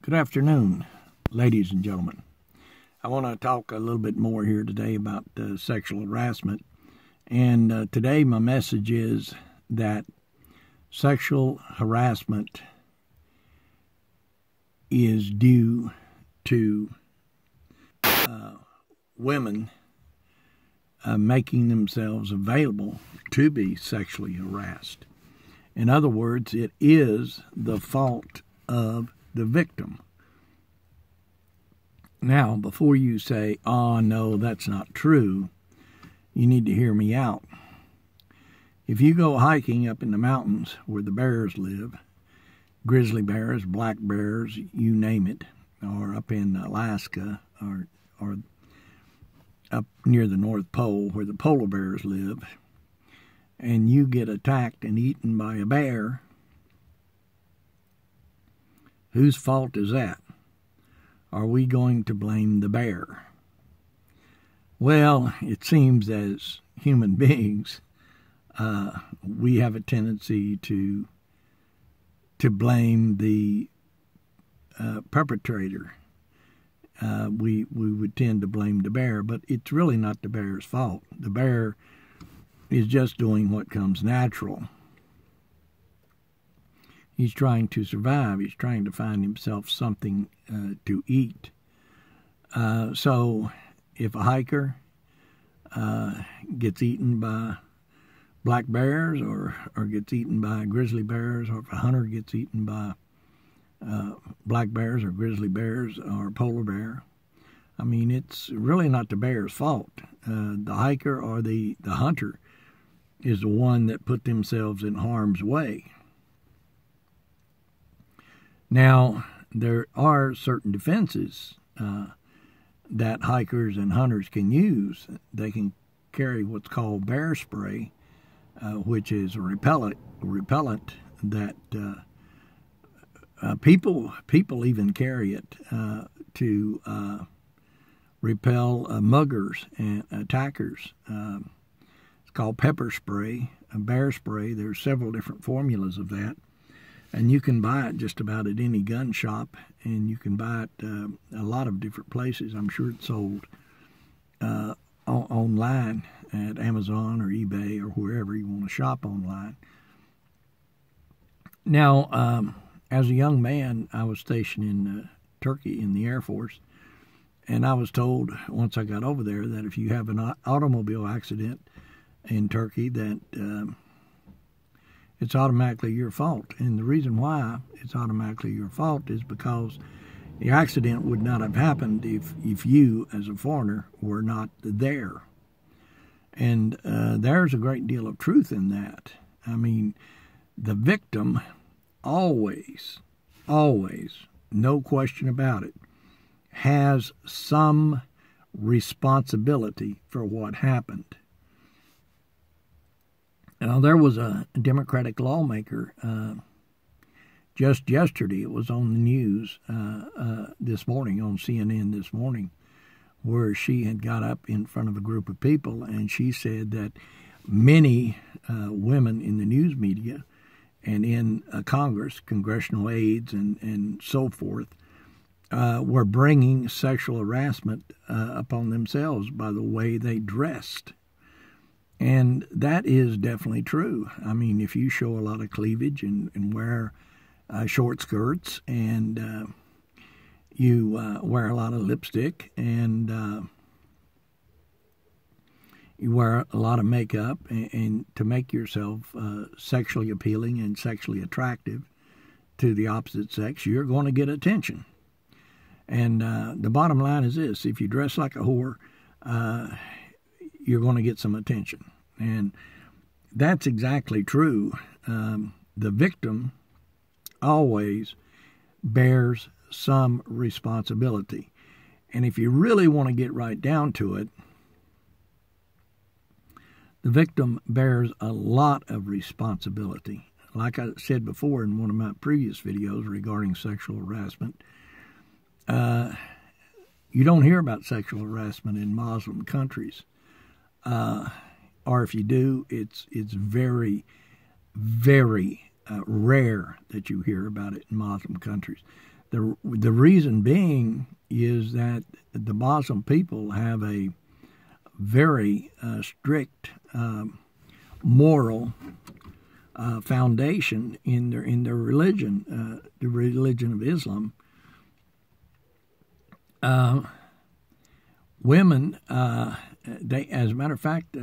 Good afternoon, ladies and gentlemen. I want to talk a little bit more here today about sexual harassment. And today my message is that sexual harassment is due to women making themselves available to be sexually harassed. In other words, it is the fault of the victim. Now, before you say, "Oh, no, that's not true," you need to hear me out. If you go hiking up in the mountains where the bears live, grizzly bears, black bears, you name it, or up in Alaska or up near the North Pole where the polar bears live, and you get attacked and eaten by a bear, whose fault is that? Are we going to blame the bear? Well, it seems as human beings, we have a tendency to blame the perpetrator. We would tend to blame the bear, but it's really not the bear's fault. The bear is just doing what comes natural. He's trying to survive. He's trying to find himself something to eat. So if a hiker gets eaten by black bears or gets eaten by grizzly bears, or if a hunter gets eaten by black bears or grizzly bears or polar bear, I mean, it's really not the bear's fault. The hiker or the hunter is the one that put themselves in harm's way. Now, there are certain defenses that hikers and hunters can use. They can carry what's called bear spray, which is a repellent that people even carry it to repel muggers and attackers. It's called pepper spray, bear spray. There's several different formulas of that. And you can buy it just about at any gun shop, and you can buy it a lot of different places. I'm sure it's sold online at Amazon or eBay or wherever you want to shop online. Now, as a young man, I was stationed in Turkey in the Air Force, and I was told once I got over there that if you have an automobile accident in Turkey, that it's automatically your fault. And the reason why it's automatically your fault is because the accident would not have happened if you, as a foreigner, were not there. And there's a great deal of truth in that. I mean, the victim always, no question about it, has some responsibility for what happened. Now, there was a Democratic lawmaker just yesterday, it was on the news this morning, on CNN this morning, where she had got up in front of a group of people and she said that many women in the news media and in Congress, congressional aides and so forth, were bringing sexual harassment upon themselves by the way they dressed. And that is definitely true. I mean, if you show a lot of cleavage and wear short skirts and you wear a lot of lipstick and you wear a lot of makeup and to make yourself sexually appealing and sexually attractive to the opposite sex, you're going to get attention. And the bottom line is this: if you dress like a whore, you're going to get some attention. And that's exactly true. The victim always bears some responsibility. And if you really want to get right down to it, the victim bears a lot of responsibility. Like I said before in one of my previous videos regarding sexual harassment, you don't hear about sexual harassment in Muslim countries. Or if you do, it's very, very rare that you hear about it in Muslim countries. The reason being is that the Muslim people have a very strict moral foundation in their religion, the religion of Islam. Women, they, as a matter of fact,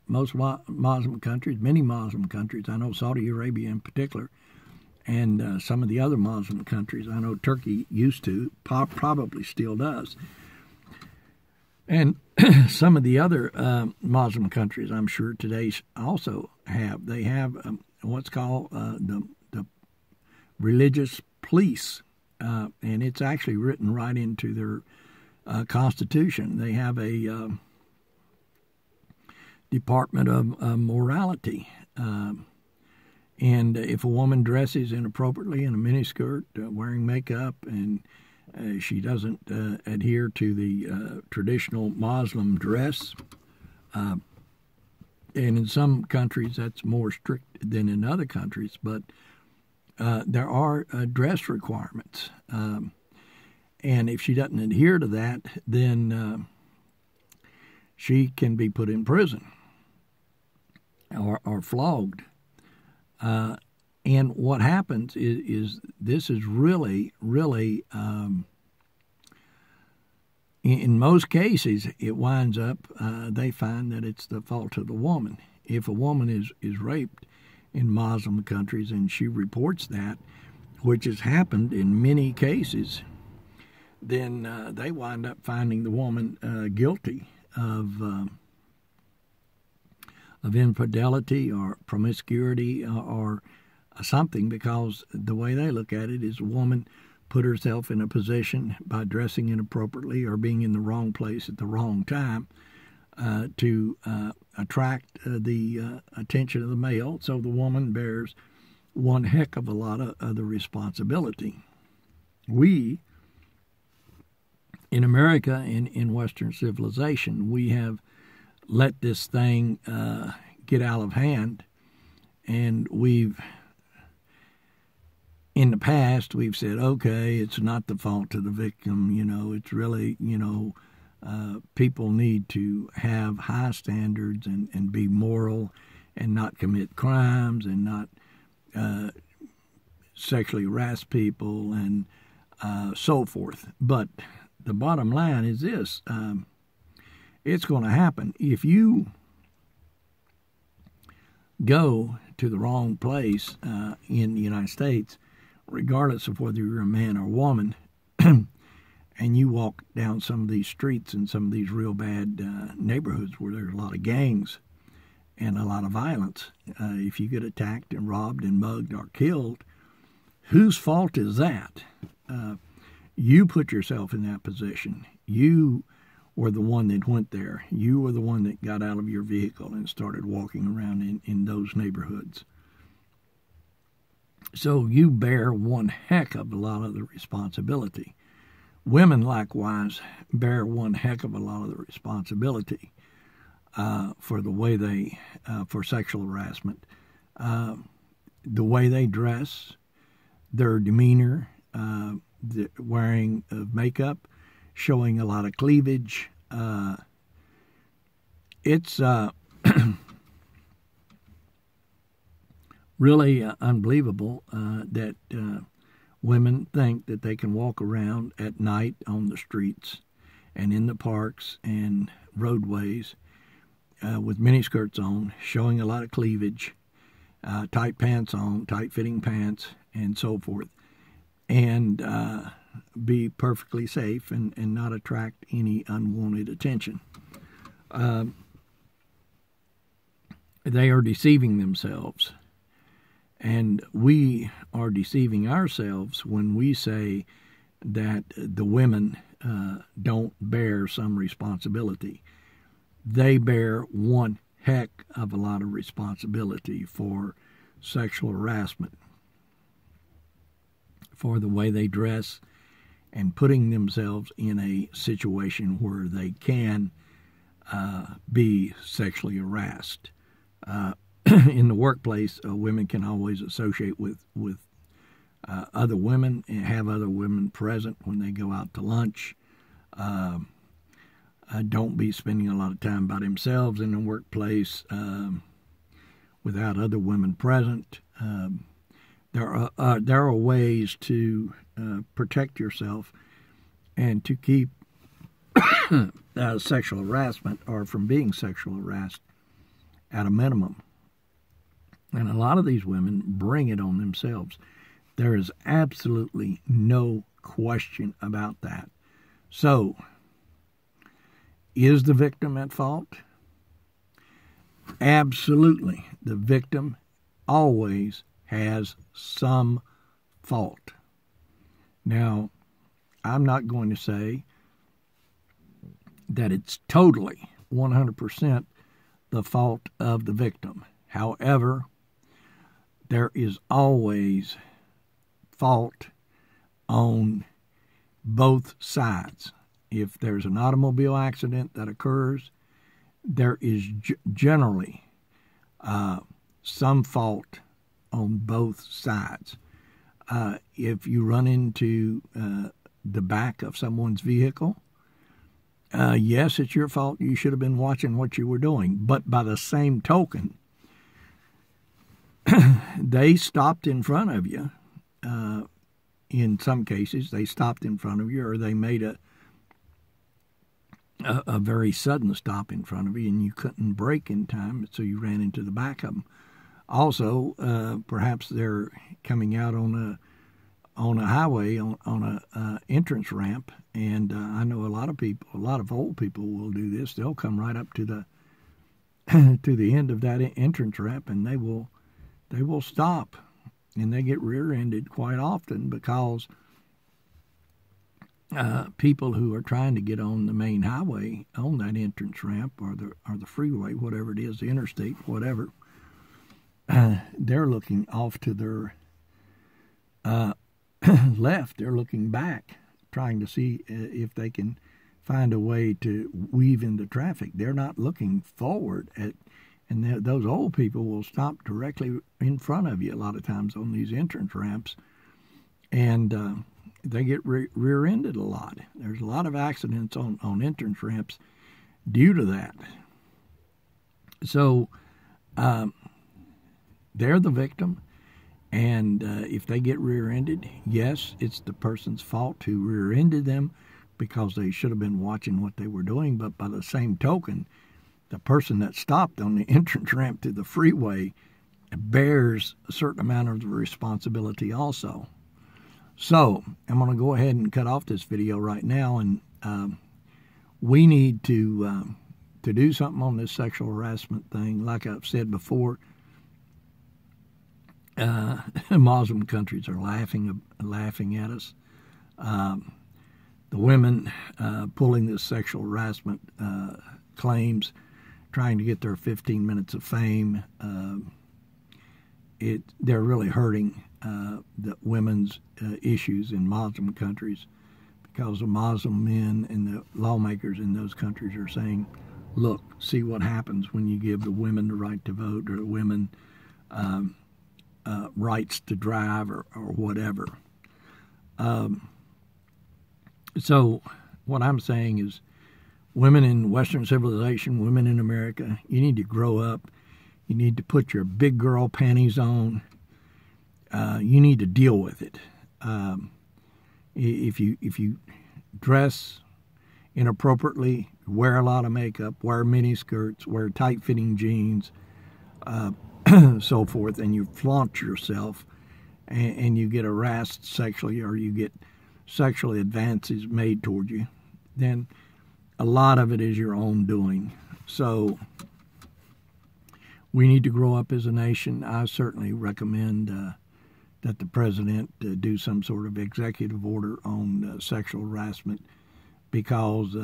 most Muslim countries, many Muslim countries, I know Saudi Arabia in particular, and some of the other Muslim countries, I know Turkey used to, probably still does, and some of the other Muslim countries, I'm sure today also have. They have what's called the religious police, and it's actually written right into their constitution. They have a Department of Morality. And if a woman dresses inappropriately in a miniskirt, wearing makeup, and she doesn't adhere to the traditional Muslim dress, and in some countries that's more strict than in other countries, but there are dress requirements. And if she doesn't adhere to that, then she can be put in prison or flogged. And what happens is this is really, in most cases, it winds up, they find that it's the fault of the woman. If a woman is raped in Muslim countries and she reports that, which has happened in many cases, then they wind up finding the woman guilty of infidelity or promiscuity or something, because the way they look at it is a woman put herself in a position by dressing inappropriately or being in the wrong place at the wrong time to attract the attention of the male. So the woman bears one heck of a lot of the responsibility. We, in America, in Western civilization, we have let this thing get out of hand, and in the past, we've said, okay, it's not the fault of the victim, it's really, people need to have high standards and be moral and not commit crimes and not sexually harass people and so forth. But the bottom line is this, it's going to happen. If you go to the wrong place in the United States, regardless of whether you're a man or a woman, and you walk down some of these streets in some of these real bad neighborhoods where there's a lot of gangs and a lot of violence, if you get attacked and robbed and mugged or killed, whose fault is that? You put yourself in that position. You were the one that went there. You were the one that got out of your vehicle and started walking around in those neighborhoods. So you bear one heck of a lot of the responsibility. Women, likewise, bear one heck of a lot of the responsibility for the way they, for sexual harassment. The way they dress, their demeanor, the wearing of makeup, showing a lot of cleavage. It's really unbelievable that women think that they can walk around at night on the streets and in the parks and roadways with miniskirts on, showing a lot of cleavage, tight pants on, tight-fitting pants, and so forth, and be perfectly safe and not attract any unwanted attention. They are deceiving themselves. And we are deceiving ourselves when we say that the women don't bear some responsibility. They bear one heck of a lot of responsibility for sexual harassment, for the way they dress, and putting themselves in a situation where they can be sexually harassed. in the workplace, women can always associate with other women and have other women present when they go out to lunch. Don't be spending a lot of time by themselves in the workplace without other women present. There are ways to protect yourself and to keep sexual harassment or from being sexual harassed at a minimum. And a lot of these women bring it on themselves. There is absolutely no question about that. So, is the victim at fault? Absolutely. The victim always has some fault. Now, I'm not going to say that it's totally 100% the fault of the victim. However, there is always fault on both sides. If there's an automobile accident that occurs, there is generally some fault on both sides. If you run into the back of someone's vehicle, yes, it's your fault. You should have been watching what you were doing. But by the same token, they stopped in front of you. In some cases, they stopped in front of you, or they made a very sudden stop in front of you, and you couldn't brake in time, so you ran into the back of them. Also, perhaps they're coming out on a highway on a entrance ramp, and I know a lot of old people will do this. They'll come right up to the to the end of that entrance ramp, and they will stop, and they get rear-ended quite often because people who are trying to get on the main highway on that entrance ramp or the freeway, whatever it is, the interstate, whatever, they're looking off to their left. They're looking back, trying to see if they can find a way to weave into traffic. They're not looking forward and those old people will stop directly in front of you a lot of times on these entrance ramps, and they get rear-ended a lot. There's a lot of accidents on entrance ramps due to that. So they're the victim, and if they get rear-ended, yes, it's the person's fault who rear-ended them because they should have been watching what they were doing. But by the same token, the person that stopped on the entrance ramp to the freeway bears a certain amount of the responsibility also. So I'm going to go ahead and cut off this video right now, and we need to do something on this sexual harassment thing. Like I've said before, Muslim countries are laughing at us. The women pulling this sexual harassment claims, trying to get their 15 minutes of fame, they're really hurting the women's issues in Muslim countries, because the Muslim men and the lawmakers in those countries are saying, look, see what happens when you give the women the right to vote, or the women rights to drive, or whatever. So what I'm saying is, women in Western civilization, women in America, you need to grow up. You need to put your big girl panties on. You need to deal with it. If you dress inappropriately, wear a lot of makeup, wear mini skirts, wear tight-fitting jeans, so forth, and you flaunt yourself, and you get harassed sexually, or you get sexual advances made toward you, then a lot of it is your own doing. So we need to grow up as a nation. I certainly recommend that the president do some sort of executive order on sexual harassment, because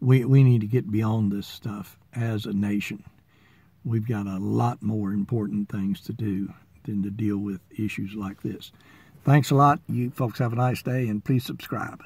we need to get beyond this stuff as a nation. We've got a lot more important things to do than to deal with issues like this. Thanks a lot. You folks have a nice day, and please subscribe.